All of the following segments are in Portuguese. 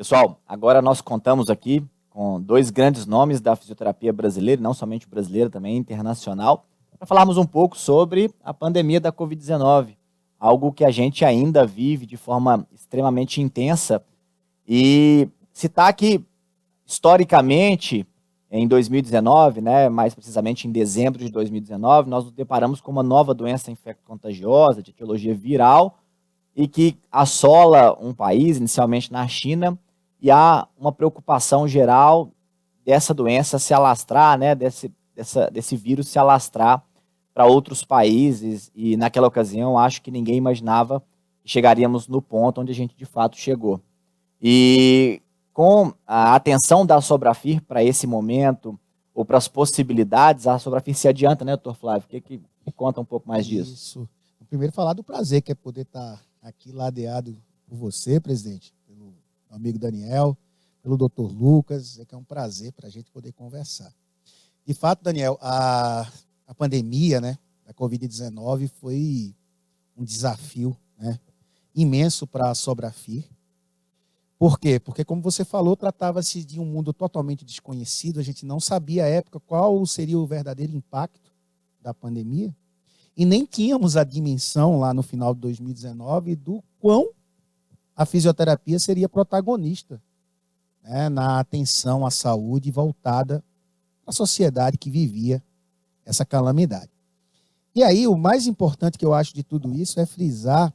Pessoal, agora nós contamos aqui com dois grandes nomes da fisioterapia brasileira, não somente brasileira, também internacional, para falarmos um pouco sobre a pandemia da Covid-19, algo que a gente ainda vive de forma extremamente intensa. E citar que, historicamente, em 2019, né, mais precisamente em dezembro de 2019, nós nos deparamos com uma nova doença infecto-contagiosa de etiologia viral e que assola um país, inicialmente na China, e há uma preocupação geral dessa doença se alastrar, né, desse vírus se alastrar para outros países, e naquela ocasião acho que ninguém imaginava que chegaríamos no ponto onde a gente de fato chegou. E com a atenção da Sobrafir para esse momento, ou para as possibilidades, a Sobrafir se adianta, né, doutor Flávio? O que conta um pouco mais disso? Isso. Primeiro falar do prazer que é poder estar aqui ladeado por você, presidente, pelo amigo Daniel, pelo doutor Lucas, é que é um prazer para a gente poder conversar. De fato, Daniel, a pandemia, né, da Covid-19 foi um desafio, né, imenso para a Sobrafir. Por quê? Porque, como você falou, tratava-se de um mundo totalmente desconhecido, a gente não sabia à época qual seria o verdadeiro impacto da pandemia, e nem tínhamos a dimensão lá no final de 2019 do quão a fisioterapia seria protagonista, né, na atenção à saúde voltada à sociedade que vivia essa calamidade. E aí, o mais importante que eu acho de tudo isso é frisar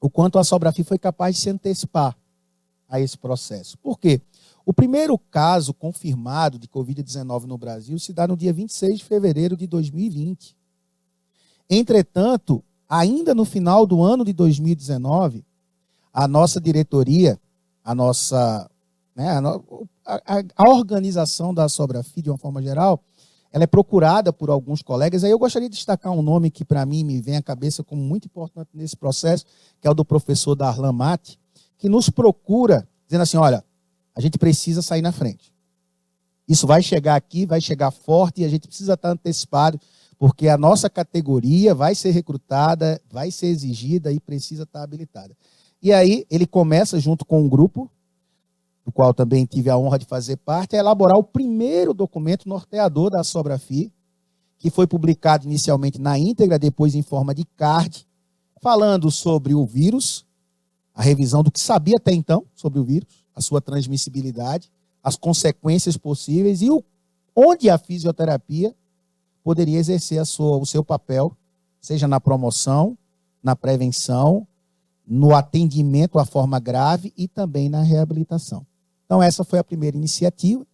o quanto a Sobrafir foi capaz de se antecipar a esse processo. Por quê? O primeiro caso confirmado de Covid-19 no Brasil se dá no dia 26 de fevereiro de 2020. Entretanto, ainda no final do ano de 2019, a nossa diretoria, a organização da Sobrafir, de uma forma geral, ela é procurada por alguns colegas. Aí eu gostaria de destacar um nome que, para mim, me vem à cabeça como muito importante nesse processo, que é o do professor Darlan Mate, que nos procura, dizendo assim, olha, a gente precisa sair na frente. Isso vai chegar aqui, vai chegar forte, e a gente precisa estar antecipado, porque a nossa categoria vai ser recrutada, vai ser exigida e precisa estar habilitada. E aí ele começa, junto com um grupo, do qual também tive a honra de fazer parte, a elaborar o primeiro documento norteador da Sobrafir, que foi publicado inicialmente na íntegra, depois em forma de card, falando sobre o vírus, a revisão do que sabia até então sobre o vírus, a sua transmissibilidade, as consequências possíveis e onde a fisioterapia poderia exercer o seu papel, seja na promoção, na prevenção, no atendimento à forma grave e também na reabilitação. Então, essa foi a primeira iniciativa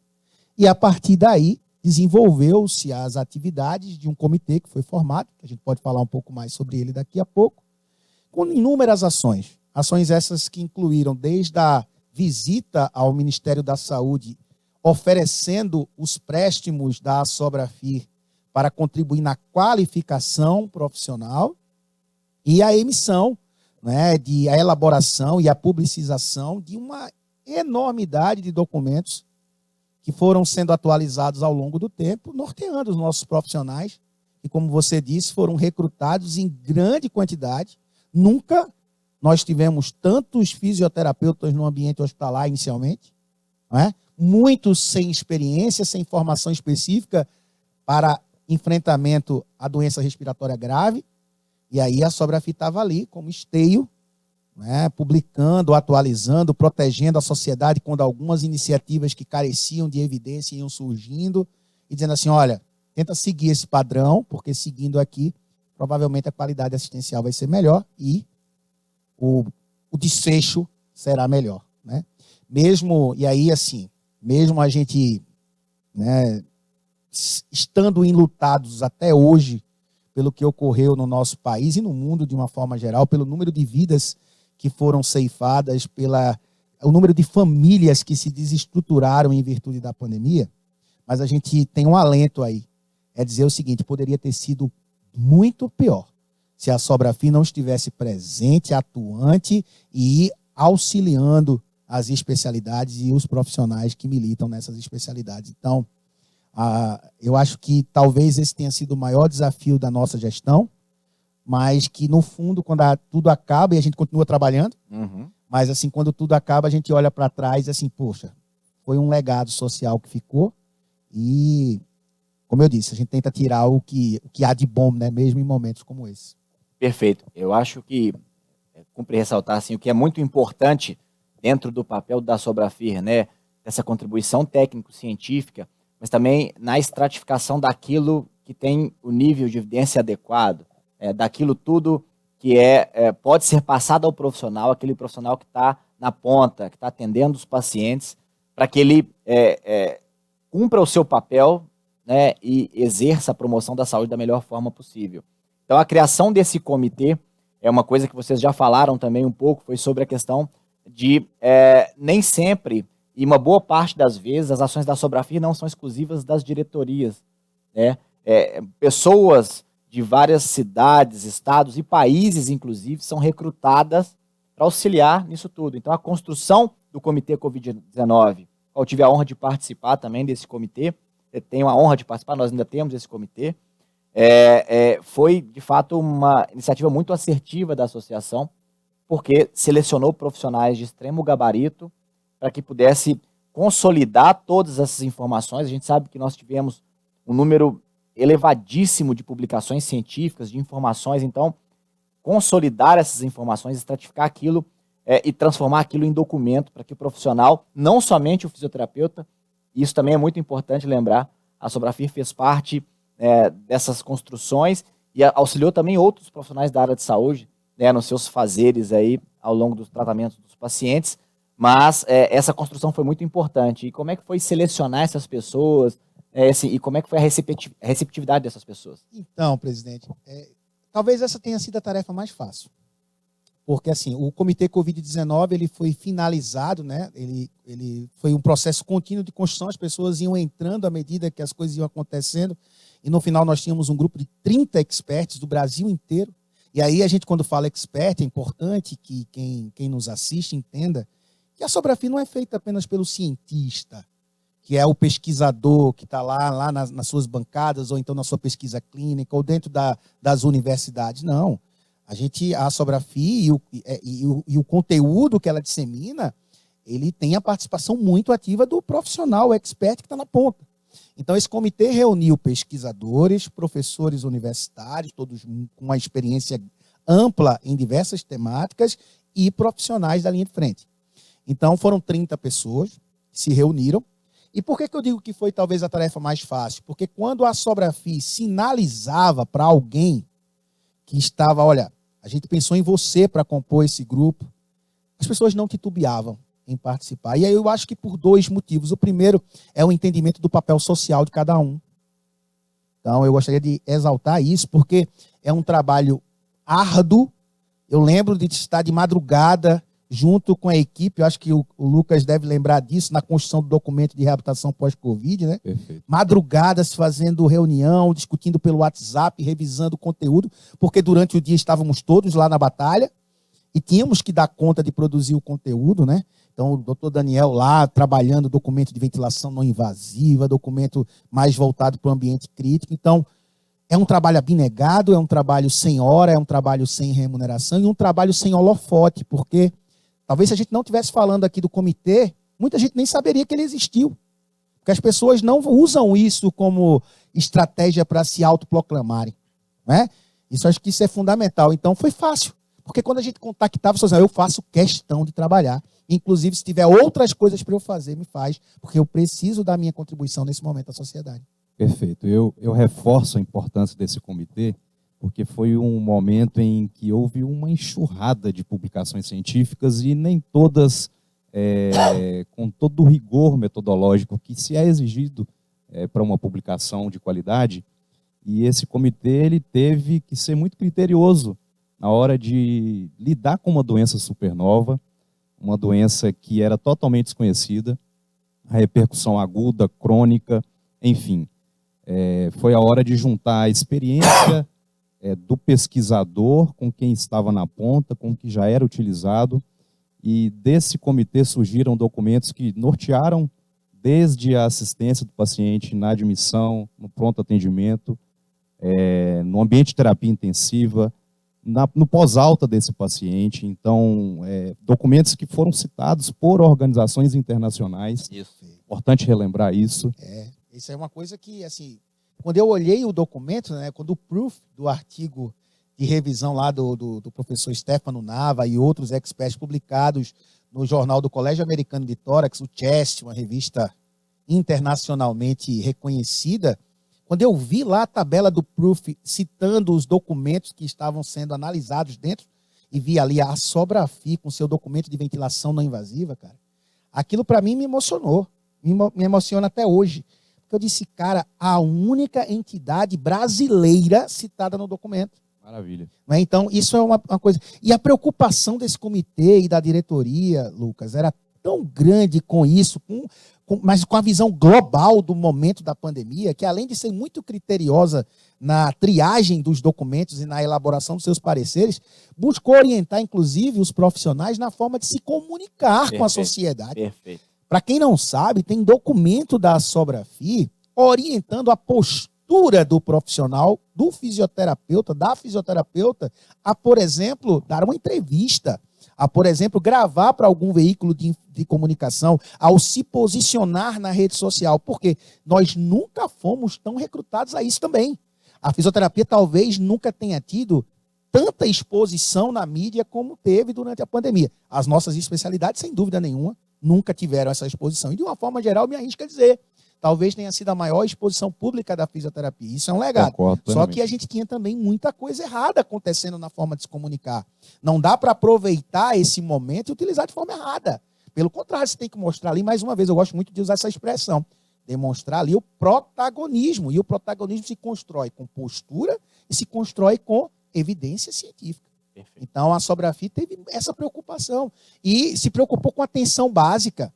e, a partir daí, desenvolveu-se as atividades de um comitê que foi formado, que a gente pode falar um pouco mais sobre ele daqui a pouco, com inúmeras ações. Ações essas que incluíram desde a visita ao Ministério da Saúde, oferecendo os préstimos da Sobrafir para contribuir na qualificação profissional e a emissão, né, a elaboração e a publicização de uma enormidade de documentos que foram sendo atualizados ao longo do tempo, norteando os nossos profissionais, que, como você disse, foram recrutados em grande quantidade. Nunca nós tivemos tantos fisioterapeutas no ambiente hospitalar inicialmente, não é? Muitos sem experiência, sem formação específica para enfrentamento à doença respiratória grave, e aí a Sobrafir estava ali como esteio, né, publicando, atualizando, protegendo a sociedade quando algumas iniciativas que careciam de evidência iam surgindo, e dizendo assim, olha, tenta seguir esse padrão, porque seguindo aqui, provavelmente a qualidade assistencial vai ser melhor e o desfecho será melhor, né? Mesmo, e aí assim, mesmo a gente, né, estando enlutados até hoje pelo que ocorreu no nosso país e no mundo de uma forma geral, pelo número de vidas que foram ceifadas, o número de famílias que se desestruturaram em virtude da pandemia, mas a gente tem um alento aí, é dizer o seguinte, poderia ter sido muito pior se a Sobrafir não estivesse presente, atuante e auxiliando as especialidades e os profissionais que militam nessas especialidades. Então, eu acho que talvez esse tenha sido o maior desafio da nossa gestão, mas que no fundo, quando tudo acaba e a gente continua trabalhando, mas assim, quando tudo acaba, a gente olha para trás e assim, poxa, foi um legado social que ficou e, como eu disse, a gente tenta tirar o que há de bom, né, mesmo em momentos como esse. Perfeito. Eu acho que cumpre ressaltar assim, o que é muito importante dentro do papel da Sobrafir, né, dessa contribuição técnico-científica, mas também na estratificação daquilo que tem o nível de evidência adequado, daquilo tudo que pode ser passado ao profissional, aquele profissional que está na ponta, que está atendendo os pacientes, para que ele cumpra o seu papel, né, e exerça a promoção da saúde da melhor forma possível. Então, a criação desse comitê é uma coisa que vocês já falaram também um pouco, foi sobre a questão de nem sempre, e uma boa parte das vezes, as ações da Sobrafir não são exclusivas das diretorias, né? Pessoas de várias cidades, estados e países, inclusive, são recrutadas para auxiliar nisso tudo. Então, a construção do Comitê Covid-19, eu tive a honra de participar também desse comitê, eu tenho a honra de participar, nós ainda temos esse comitê, foi, de fato, uma iniciativa muito assertiva da associação, porque selecionou profissionais de extremo gabarito para que pudesse consolidar todas essas informações. A gente sabe que nós tivemos um número elevadíssimo de publicações científicas, de informações, então, consolidar essas informações, estratificar aquilo e transformar aquilo em documento para que o profissional, não somente o fisioterapeuta, e isso também é muito importante lembrar, a Sobrafir fez parte dessas construções e auxiliou também outros profissionais da área de saúde, né, nos seus fazeres aí ao longo dos tratamentos dos pacientes, mas essa construção foi muito importante. E como é que foi selecionar essas pessoas e como é que foi a receptividade dessas pessoas? Então, presidente, talvez essa tenha sido a tarefa mais fácil, porque assim, o Comitê Covid-19 ele foi finalizado, né? Ele foi um processo contínuo de construção, as pessoas iam entrando à medida que as coisas iam acontecendo, e no final nós tínhamos um grupo de 30 experts do Brasil inteiro. E aí a gente, quando fala expert, é importante que quem nos assiste entenda que a Sobrafir não é feita apenas pelo cientista, que é o pesquisador que está lá nas suas bancadas, ou então na sua pesquisa clínica, ou dentro das universidades. Não. A Sobrafir e o conteúdo que ela dissemina, ele tem a participação muito ativa do profissional, o expert que está na ponta. Então, esse comitê reuniu pesquisadores, professores universitários, todos com uma experiência ampla em diversas temáticas, e profissionais da linha de frente. Então, foram 30 pessoas que se reuniram. E por que eu digo que foi talvez a tarefa mais fácil? Porque quando a Sobrafir sinalizava para alguém que estava, olha, a gente pensou em você para compor esse grupo, as pessoas não titubeavam em participar. E aí eu acho que por dois motivos. O primeiro é o entendimento do papel social de cada um. Então, eu gostaria de exaltar isso, porque é um trabalho árduo. Eu lembro de estar de madrugada junto com a equipe, eu acho que o Lucas deve lembrar disso, na construção do documento de reabilitação pós-Covid, né? Perfeito. Madrugadas fazendo reunião, discutindo pelo WhatsApp, revisando o conteúdo, porque durante o dia estávamos todos lá na batalha e tínhamos que dar conta de produzir o conteúdo, né? Então, o doutor Daniel lá trabalhando documento de ventilação não invasiva, documento mais voltado para o ambiente crítico. Então, é um trabalho abnegado, é um trabalho sem hora, é um trabalho sem remuneração e um trabalho sem holofote, porque talvez se a gente não estivesse falando aqui do comitê, muita gente nem saberia que ele existiu. Porque as pessoas não usam isso como estratégia para se autoproclamarem, né? Acho que isso é fundamental. Então, foi fácil. Porque quando a gente contactava, você dizia, eu faço questão de trabalhar. Inclusive, se tiver outras coisas para eu fazer, me faz, porque eu preciso da minha contribuição nesse momento à sociedade. Perfeito. Eu reforço a importância desse comitê, porque foi um momento em que houve uma enxurrada de publicações científicas e nem todas com todo o rigor metodológico que se é exigido para uma publicação de qualidade. E esse comitê ele teve que ser muito criterioso na hora de lidar com uma doença supernova, uma doença que era totalmente desconhecida, a repercussão aguda, crônica, enfim. Foi a hora de juntar a experiência do pesquisador com quem estava na ponta, com o que já era utilizado, e desse comitê surgiram documentos que nortearam desde a assistência do paciente na admissão, no pronto atendimento, no ambiente de terapia intensiva, no pós-alta desse paciente. Então, documentos que foram citados por organizações internacionais. Isso. Importante relembrar isso. Isso é uma coisa que, assim, quando eu olhei o documento, né, quando o proof do artigo de revisão lá do professor Stefano Nava e outros experts publicados no Jornal do Colégio Americano de Tórax, o CHEST, uma revista internacionalmente reconhecida, quando eu vi lá a tabela do proof citando os documentos que estavam sendo analisados dentro e vi ali a Sobrafi com seu documento de ventilação não invasiva, cara, aquilo para mim me emocionou, me emociona até hoje. Porque eu disse, cara, a única entidade brasileira citada no documento. Maravilha. Então, isso é uma coisa. E a preocupação desse comitê e da diretoria, Lucas, era tão grande com isso, mas com a visão global do momento da pandemia, que além de ser muito criteriosa na triagem dos documentos e na elaboração dos seus pareceres, buscou orientar, inclusive, os profissionais na forma de se comunicar com a sociedade. Perfeito. Para quem não sabe, tem documento da Sobrafi orientando a postura do profissional, do fisioterapeuta, da fisioterapeuta, a, por exemplo, dar uma entrevista, a, por exemplo, gravar para algum veículo de comunicação, ao se posicionar na rede social, porque nós nunca fomos tão recrutados a isso também. A fisioterapia talvez nunca tenha tido tanta exposição na mídia como teve durante a pandemia. As nossas especialidades, sem dúvida nenhuma, nunca tiveram essa exposição. E, de uma forma geral, me arrisco a dizer, talvez tenha sido a maior exposição pública da fisioterapia. Isso é um legado. Só que a gente tinha também muita coisa errada acontecendo na forma de se comunicar. Não dá para aproveitar esse momento e utilizar de forma errada. Pelo contrário, você tem que mostrar ali, mais uma vez, eu gosto muito de usar essa expressão, demonstrar ali o protagonismo. E o protagonismo se constrói com postura e se constrói com evidência científica. Perfeito. Então, a Sobrafi teve essa preocupação e se preocupou com a atenção básica.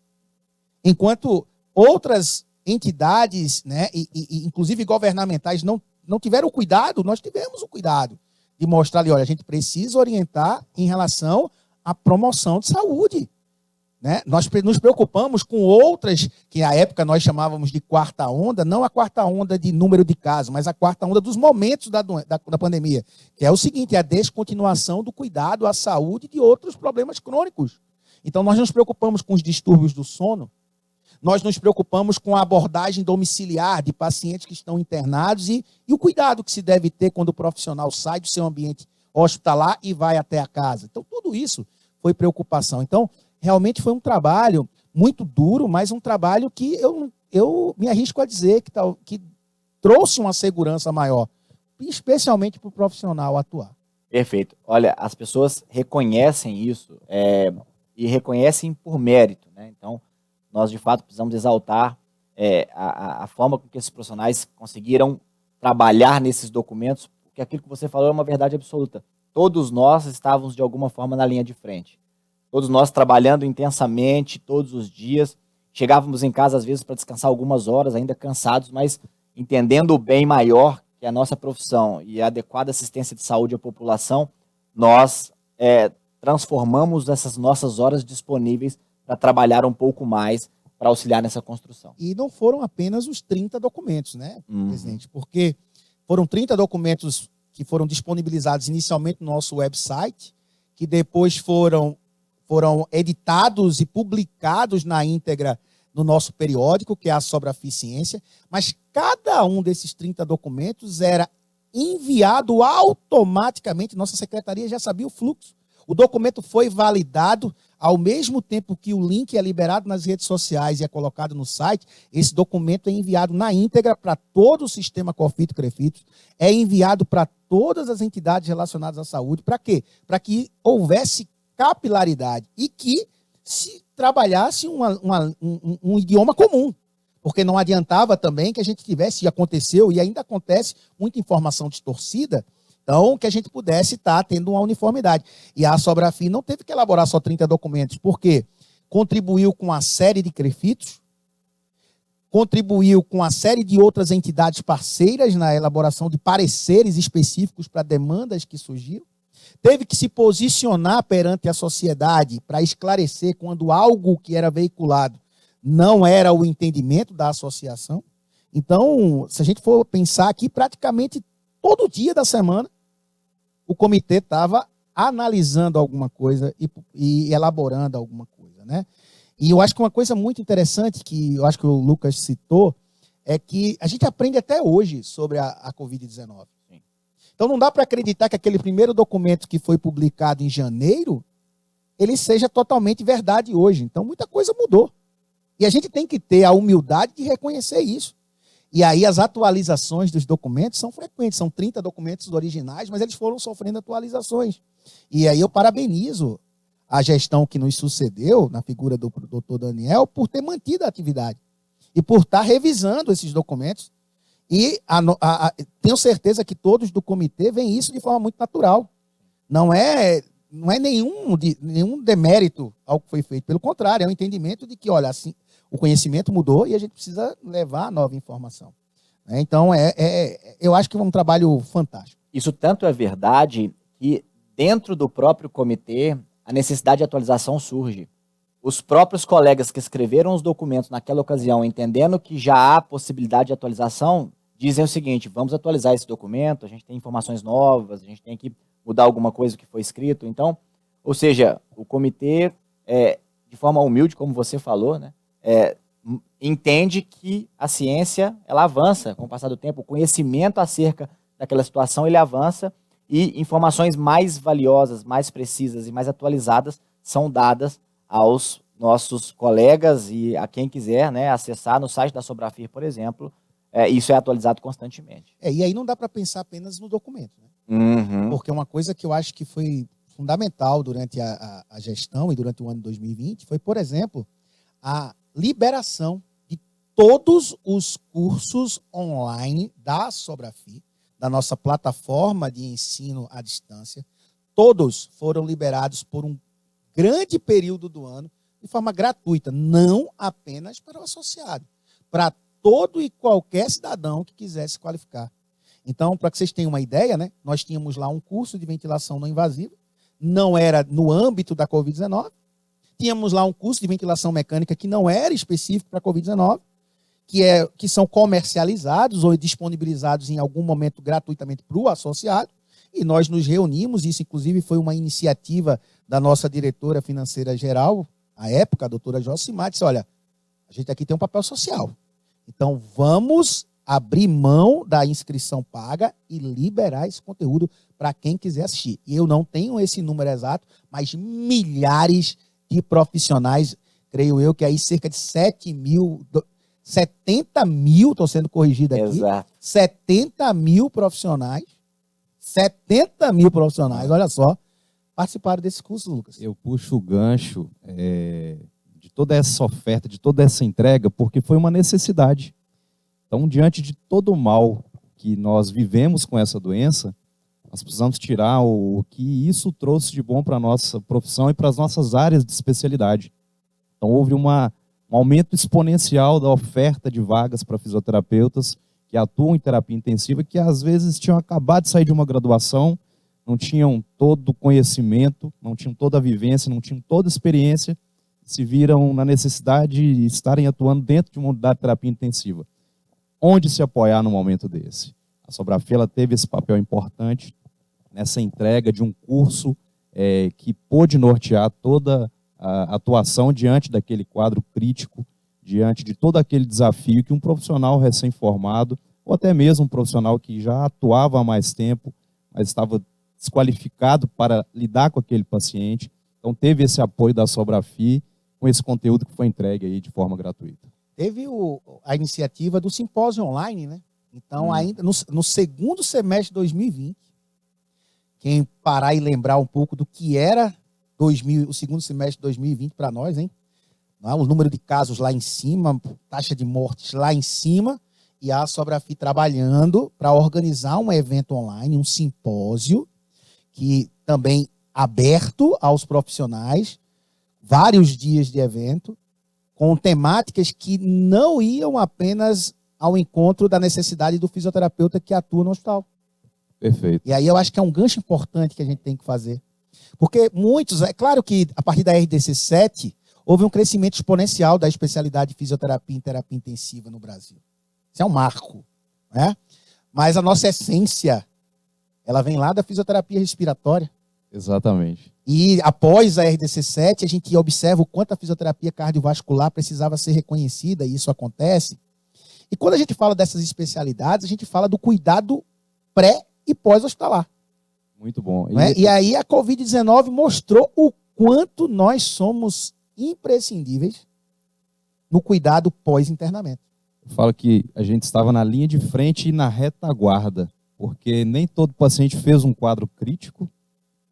Enquanto outras entidades, né, e inclusive governamentais, não tiveram o cuidado, nós tivemos o cuidado de mostrar ali, olha, a gente precisa orientar em relação à promoção de saúde. Né? Nós nos preocupamos com outras, que na época nós chamávamos de quarta onda, não a quarta onda de número de casos, mas a quarta onda dos momentos da pandemia, que é o seguinte, é a descontinuação do cuidado à saúde de outros problemas crônicos. Então, nós nos preocupamos com os distúrbios do sono, nós nos preocupamos com a abordagem domiciliar de pacientes que estão internados e o cuidado que se deve ter quando o profissional sai do seu ambiente hospitalar e vai até a casa. Então, tudo isso foi preocupação. Então, realmente foi um trabalho muito duro, mas um trabalho que eu me arrisco a dizer que trouxe uma segurança maior, especialmente para o profissional atuar. Perfeito. Olha, as pessoas reconhecem isso e reconhecem por mérito, né? Então, nós, de fato, precisamos exaltar a forma com que esses profissionais conseguiram trabalhar nesses documentos, porque aquilo que você falou é uma verdade absoluta. Todos nós estávamos, de alguma forma, na linha de frente. Todos nós trabalhando intensamente, todos os dias. Chegávamos em casa, às vezes, para descansar algumas horas, ainda cansados, mas entendendo o bem maior que é a nossa profissão e a adequada assistência de saúde à população, nós transformamos essas nossas horas disponíveis para trabalhar um pouco mais, para auxiliar nessa construção. E não foram apenas os 30 documentos, né, presidente? Porque foram 30 documentos que foram disponibilizados inicialmente no nosso website, que depois foram editados e publicados na íntegra no nosso periódico, que é a Sobrafi Ciência, mas cada um desses 30 documentos era enviado automaticamente, nossa secretaria já sabia o fluxo. O documento foi validado ao mesmo tempo que o link é liberado nas redes sociais e é colocado no site. Esse documento é enviado na íntegra para todo o sistema COFITO-CREFITO, é enviado para todas as entidades relacionadas à saúde. Para quê? Para que houvesse capilaridade e que se trabalhasse um idioma comum. Porque não adiantava também que a gente tivesse, e aconteceu, e ainda acontece, muita informação distorcida, então que a gente pudesse estar tendo uma uniformidade. E a Sobrafi não teve que elaborar só 30 documentos, porque contribuiu com a série de CREFITOS, contribuiu com a série de outras entidades parceiras na elaboração de pareceres específicos para demandas que surgiram, teve que se posicionar perante a sociedade para esclarecer quando algo que era veiculado não era o entendimento da associação. Então, se a gente for pensar aqui, praticamente todo dia da semana, o comitê estava analisando alguma coisa e elaborando alguma coisa, né? E eu acho que uma coisa muito interessante, que eu acho que o Lucas citou, é que a gente aprende até hoje sobre a Covid-19. Então não dá para acreditar que aquele primeiro documento que foi publicado em janeiro, ele seja totalmente verdade hoje. Então muita coisa mudou. E a gente tem que ter a humildade de reconhecer isso. E aí as atualizações dos documentos são frequentes. São 30 documentos originais, mas eles foram sofrendo atualizações. E aí eu parabenizo a gestão que nos sucedeu, na figura do doutor Daniel, por ter mantido a atividade. E por estar revisando esses documentos. E tenho certeza que todos do comitê veem isso de forma muito natural. Não é nenhum demérito ao que foi feito. Pelo contrário, é um entendimento de que, olha, assim, o conhecimento mudou e a gente precisa levar a nova informação. Então, eu acho que é um trabalho fantástico. Isso tanto é verdade que, dentro do próprio comitê, a necessidade de atualização surge. Os próprios colegas que escreveram os documentos naquela ocasião, entendendo que já há possibilidade de atualização, dizem o seguinte: vamos atualizar esse documento, a gente tem informações novas, a gente tem que mudar alguma coisa que foi escrito. Então, ou seja, o comitê, de forma humilde, como você falou, né, entende que a ciência ela avança com o passar do tempo, o conhecimento acerca daquela situação ele avança e informações mais valiosas, mais precisas e mais atualizadas são dadas aos nossos colegas e a quem quiser, né, acessar no site da Sobrafir, por exemplo. Isso é atualizado constantemente. E aí não dá para pensar apenas no documento, né? Uhum. Porque uma coisa que eu acho que foi fundamental durante a gestão e durante o ano de 2020 foi, por exemplo, a liberação de todos os cursos online da Sobrafir, da nossa plataforma de ensino à distância. Todos foram liberados por um grande período do ano de forma gratuita, não apenas para o associado, para todo e qualquer cidadão que quisesse qualificar. Então, para que vocês tenham uma ideia, né, nós tínhamos lá um curso de ventilação não invasiva, não era no âmbito da Covid-19, tínhamos lá um curso de ventilação mecânica que não era específico para a Covid-19, que são comercializados ou disponibilizados em algum momento gratuitamente para o associado, e nós nos reunimos, isso inclusive foi uma iniciativa da nossa diretora financeira geral, à época, a doutora Josimar, disse: olha, a gente aqui tem um papel social. Então, vamos abrir mão da inscrição paga e liberar esse conteúdo para quem quiser assistir. E eu não tenho esse número exato, mas milhares de profissionais, creio eu que aí cerca de 70 mil, estou sendo corrigido aqui, Exato. 70 mil profissionais, olha só, participaram desse curso, Lucas. Eu puxo o gancho de toda essa oferta, de toda essa entrega, porque foi uma necessidade. Então, diante de todo o mal que nós vivemos com essa doença, nós precisamos tirar o que isso trouxe de bom para a nossa profissão e para as nossas áreas de especialidade. Então, houve um aumento exponencial da oferta de vagas para fisioterapeutas que atuam em terapia intensiva, que às vezes tinham acabado de sair de uma graduação, não tinham todo o conhecimento, não tinham toda a vivência, não tinham toda a experiência, se viram na necessidade de estarem atuando dentro de uma unidade de terapia intensiva. Onde se apoiar num momento desse? A Sobrafir teve esse papel importante nessa entrega de um curso que pôde nortear toda a atuação diante daquele quadro crítico, diante de todo aquele desafio que um profissional recém-formado, ou até mesmo um profissional que já atuava há mais tempo, mas estava desqualificado para lidar com aquele paciente. Então teve esse apoio da Sobrafir com esse conteúdo que foi entregue aí de forma gratuita. Teve a iniciativa do simpósio online, né? Então, ainda no segundo semestre de 2020, quem parar e lembrar um pouco do que era o segundo semestre de 2020 para nós, hein? O número de casos lá em cima, taxa de mortes lá em cima, e a Sobrafir trabalhando para organizar um evento online, um simpósio, que também aberto aos profissionais, vários dias de evento, com temáticas que não iam apenas ao encontro da necessidade do fisioterapeuta que atua no hospital. Perfeito. E aí eu acho que é um gancho importante que a gente tem que fazer. Porque muitos, é claro que a partir da RDC 7, houve um crescimento exponencial da especialidade de fisioterapia em terapia intensiva no Brasil. Isso é um marco, né? Mas a nossa essência ela vem lá da fisioterapia respiratória. Exatamente. E após a RDC7, a gente observa o quanto a fisioterapia cardiovascular precisava ser reconhecida, e isso acontece. E quando a gente fala dessas especialidades, a gente fala do cuidado pré e pós-hospitalar. Muito bom. E aí a Covid-19 mostrou o quanto nós somos imprescindíveis no cuidado pós-internamento. Eu falo que a gente estava na linha de frente e na retaguarda, porque nem todo paciente fez um quadro crítico.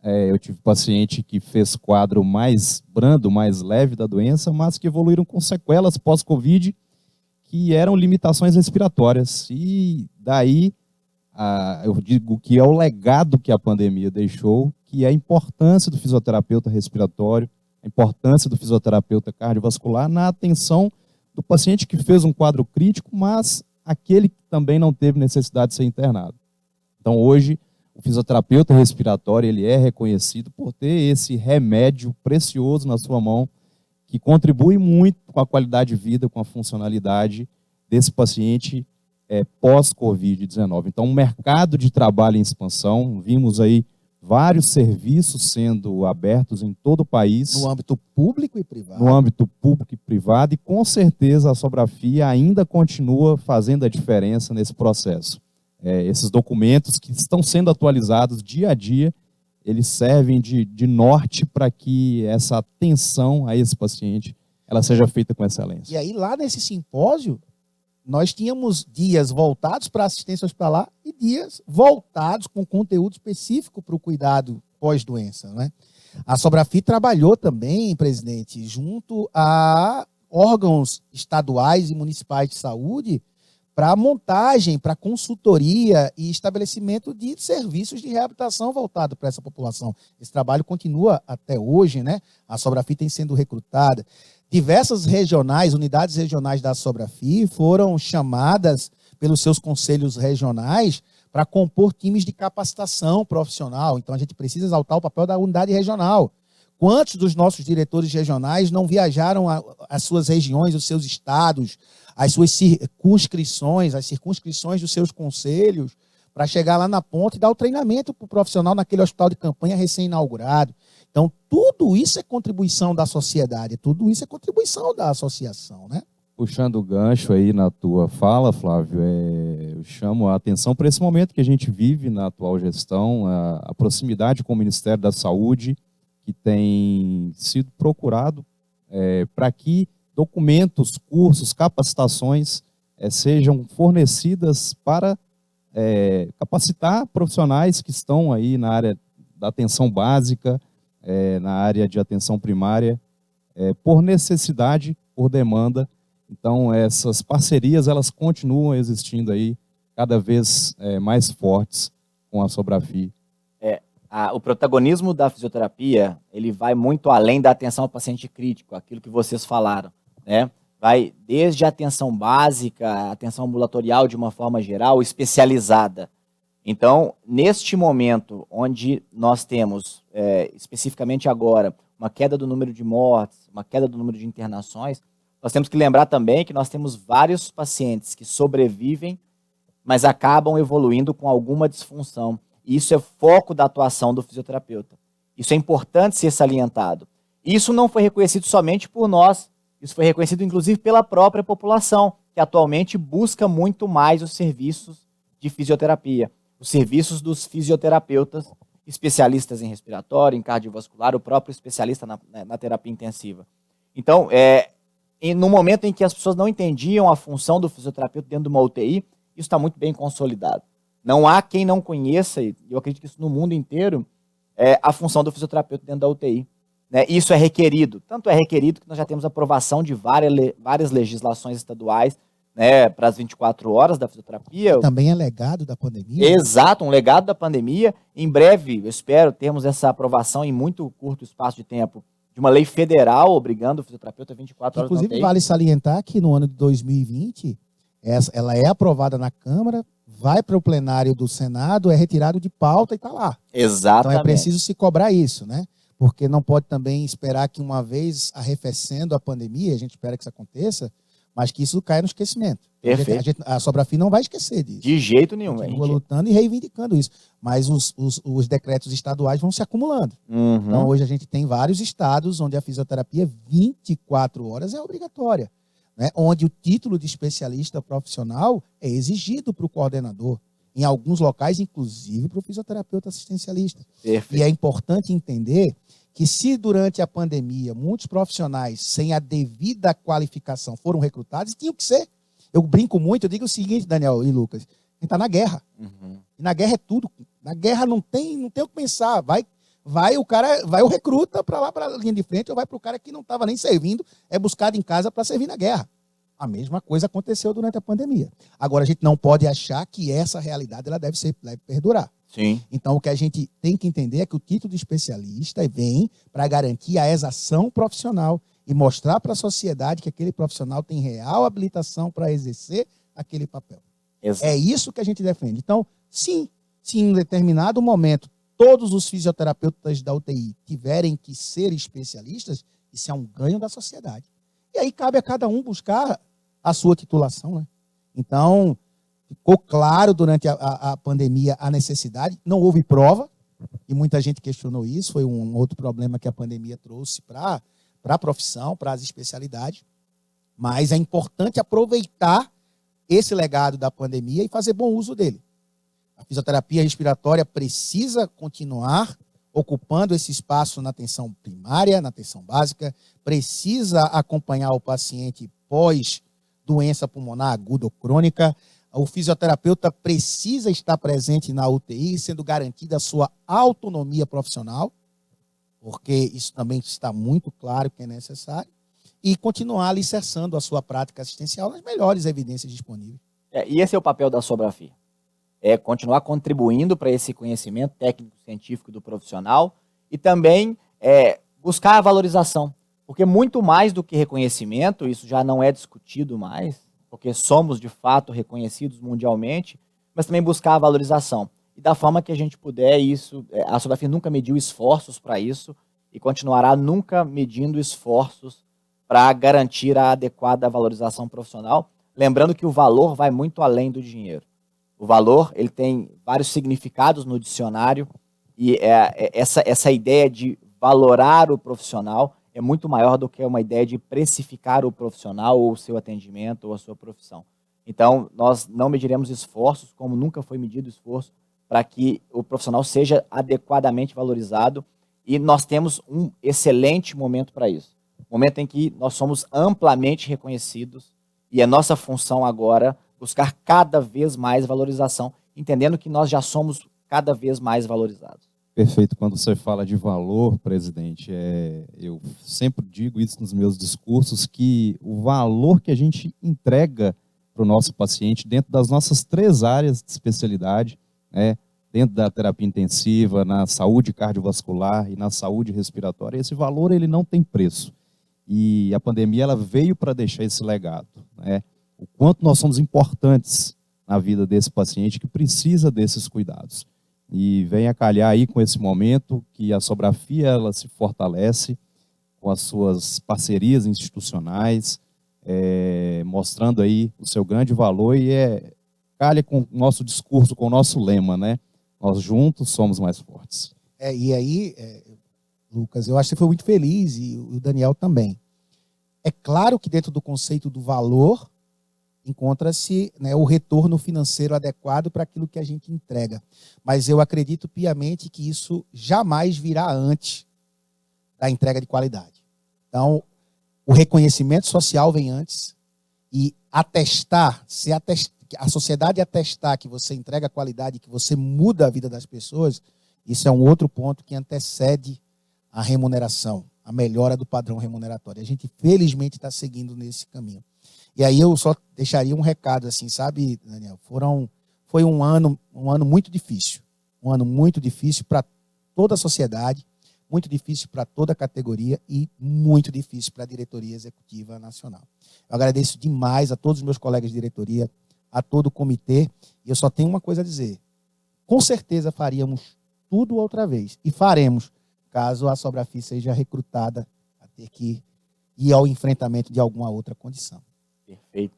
Eu tive paciente que fez quadro mais brando, mais leve da doença, mas que evoluíram com sequelas pós-Covid, que eram limitações respiratórias. E daí, eu digo que é o legado que a pandemia deixou, que é a importância do fisioterapeuta respiratório, a importância do fisioterapeuta cardiovascular na atenção do paciente que fez um quadro crítico, mas aquele que também não teve necessidade de ser internado. Então, hoje, o fisioterapeuta respiratório ele é reconhecido por ter esse remédio precioso na sua mão, que contribui muito com a qualidade de vida, com a funcionalidade desse paciente pós-Covid-19. Então, um mercado de trabalho em expansão, vimos aí vários serviços sendo abertos em todo o país. No âmbito público e privado. No âmbito público e privado, e com certeza a Sobrafia ainda continua fazendo a diferença nesse processo. Esses documentos que estão sendo atualizados dia a dia, eles servem de norte para que essa atenção a esse paciente ela seja feita com excelência. E aí, lá nesse simpósio, nós tínhamos dias voltados para a assistência hospitalar e dias voltados com conteúdo específico para o cuidado pós-doença, né? A Sobrafi trabalhou também, presidente, junto a órgãos estaduais e municipais de saúde para montagem, para consultoria e estabelecimento de serviços de reabilitação voltado para essa população. Esse trabalho continua até hoje, né? A Sobrafi tem sendo recrutada. Diversas unidades regionais da Sobrafi foram chamadas pelos seus conselhos regionais para compor times de capacitação profissional. Então, a gente precisa exaltar o papel da unidade regional. Quantos dos nossos diretores regionais não viajaram às suas regiões, os seus estados, as suas circunscrições, as circunscrições dos seus conselhos, para chegar lá na ponta e dar o treinamento para o profissional naquele hospital de campanha recém-inaugurado. Então, tudo isso é contribuição da sociedade, tudo isso é contribuição da associação, né? Puxando o gancho aí na tua fala, Flávio, eu chamo a atenção para esse momento que a gente vive na atual gestão, a proximidade com o Ministério da Saúde, que tem sido procurado para que documentos, cursos, capacitações sejam fornecidas para capacitar profissionais que estão aí na área da atenção básica, na área de atenção primária, por necessidade, por demanda. Então, essas parcerias, elas continuam existindo aí, cada vez mais fortes com a Sobrafi. O protagonismo da fisioterapia, ele vai muito além da atenção ao paciente crítico, aquilo que vocês falaram, né? Vai desde a atenção básica, a atenção ambulatorial de uma forma geral, especializada. Então, neste momento, onde nós temos, especificamente agora, uma queda do número de mortes, uma queda do número de internações, nós temos que lembrar também que nós temos vários pacientes que sobrevivem, mas acabam evoluindo com alguma disfunção. E isso é foco da atuação do fisioterapeuta. Isso é importante ser salientado. Isso não foi reconhecido somente por nós, isso foi reconhecido inclusive pela própria população, que atualmente busca muito mais os serviços de fisioterapia, os serviços dos fisioterapeutas, especialistas em respiratório, em cardiovascular, o próprio especialista na terapia intensiva. Então, no momento em que as pessoas não entendiam a função do fisioterapeuta dentro de uma UTI, isso está muito bem consolidado. Não há quem não conheça, e eu acredito que isso no mundo inteiro, a função do fisioterapeuta dentro da UTI. Né? Isso é requerido. Tanto é requerido que nós já temos aprovação de várias legislações estaduais, né, para as 24 horas da fisioterapia. Também é legado da pandemia. Exato, um legado da pandemia. Em breve, eu espero termos essa aprovação em muito curto espaço de tempo de uma lei federal obrigando o fisioterapeuta a 24 horas. Inclusive, vale salientar que no ano de 2020, ela é aprovada na Câmara, vai para o plenário do Senado, é retirado de pauta e está lá. Exatamente. Então é preciso se cobrar isso, né? Porque não pode também esperar que uma vez arrefecendo a pandemia, a gente espera que isso aconteça, mas que isso caia no esquecimento. Perfeito. A Sobrafim não vai esquecer disso. De jeito nenhum. A gente continua lutando e reivindicando isso. Mas os decretos estaduais vão se acumulando. Uhum. Então, hoje a gente tem vários estados onde a fisioterapia 24 horas é obrigatória, né? Onde o título de especialista profissional é exigido para o coordenador. Em alguns locais, inclusive, para o fisioterapeuta assistencialista. Perfeito. E é importante entender que se durante a pandemia muitos profissionais sem a devida qualificação foram recrutados, tinham que ser. Eu brinco muito, eu digo o seguinte, Daniel e Lucas, a gente está na guerra. Uhum. E na guerra é tudo. Na guerra não tem o que pensar. Vai o recruta para lá, para a linha de frente, ou vai para o cara que não estava nem servindo, é buscado em casa para servir na guerra. A mesma coisa aconteceu durante a pandemia. Agora, a gente não pode achar que essa realidade ela deve perdurar. Sim. Então, o que a gente tem que entender é que o título de especialista vem para garantir a exação profissional e mostrar para a sociedade que aquele profissional tem real habilitação para exercer aquele papel. Exato. É isso que a gente defende. Então, sim, se em um determinado momento todos os fisioterapeutas da UTI tiverem que ser especialistas, isso é um ganho da sociedade. E aí cabe a cada um buscar a sua titulação, né? Então, ficou claro durante a pandemia a necessidade, não houve prova, e muita gente questionou isso, foi um outro problema que a pandemia trouxe para a profissão, para as especialidades, mas é importante aproveitar esse legado da pandemia e fazer bom uso dele. A fisioterapia respiratória precisa continuar ocupando esse espaço na atenção primária, na atenção básica, precisa acompanhar o paciente pós-doença pulmonar aguda ou crônica. O fisioterapeuta precisa estar presente na UTI, sendo garantida a sua autonomia profissional, porque isso também está muito claro que é necessário, e continuar alicerçando a sua prática assistencial nas melhores evidências disponíveis. E esse é o papel da Sobrafim. É continuar contribuindo para esse conhecimento técnico-científico do profissional e também buscar a valorização. Porque muito mais do que reconhecimento, isso já não é discutido mais, porque somos de fato reconhecidos mundialmente, mas também buscar a valorização. E da forma que a gente puder, a Sobrafim nunca mediu esforços para isso e continuará nunca medindo esforços para garantir a adequada valorização profissional. Lembrando que o valor vai muito além do dinheiro. O valor ele tem vários significados no dicionário e essa ideia de valorar o profissional é muito maior do que uma ideia de precificar o profissional ou o seu atendimento ou a sua profissão. Então, nós não mediremos esforços, como nunca foi medido esforço, para que o profissional seja adequadamente valorizado, e nós temos um excelente momento para isso. Momento em que nós somos amplamente reconhecidos e é nossa função agora buscar cada vez mais valorização, entendendo que nós já somos cada vez mais valorizados. Perfeito. Quando você fala de valor, presidente, eu sempre digo isso nos meus discursos, que o valor que a gente entrega para o nosso paciente dentro das nossas 3 áreas de especialidade, dentro da terapia intensiva, na saúde cardiovascular e na saúde respiratória, esse valor ele não tem preço. E a pandemia ela veio para deixar esse legado, o quanto nós somos importantes na vida desse paciente que precisa desses cuidados. E vem a calhar aí com esse momento que a Sobrafim ela se fortalece com as suas parcerias institucionais, mostrando aí o seu grande valor e calha com o nosso discurso, com o nosso lema, Nós juntos somos mais fortes. E aí, Lucas, eu acho que você foi muito feliz e o Daniel também. É claro que dentro do conceito do valor encontra-se o retorno financeiro adequado para aquilo que a gente entrega. Mas eu acredito piamente que isso jamais virá antes da entrega de qualidade. Então, o reconhecimento social vem antes e a sociedade atestar que você entrega qualidade, que você muda a vida das pessoas, isso é um outro ponto que antecede a remuneração, a melhora do padrão remuneratório. A gente, felizmente, está seguindo nesse caminho. E aí eu só deixaria um recado, assim, sabe, Daniel? Foi um ano muito difícil. Um ano muito difícil para toda a sociedade, muito difícil para toda a categoria e muito difícil para a diretoria executiva nacional. Eu agradeço demais a todos os meus colegas de diretoria, a todo o comitê, e eu só tenho uma coisa a dizer. Com certeza faríamos tudo outra vez, e faremos, caso a Sobrafim seja recrutada a ter que ir ao enfrentamento de alguma outra condição. Perfeito.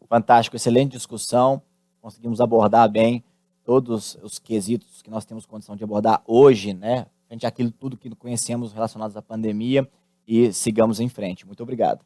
Fantástico, excelente discussão. Conseguimos abordar bem todos os quesitos que nós temos condição de abordar hoje, né? Frente àquilo tudo que conhecemos relacionados à pandemia, e sigamos em frente. Muito obrigado.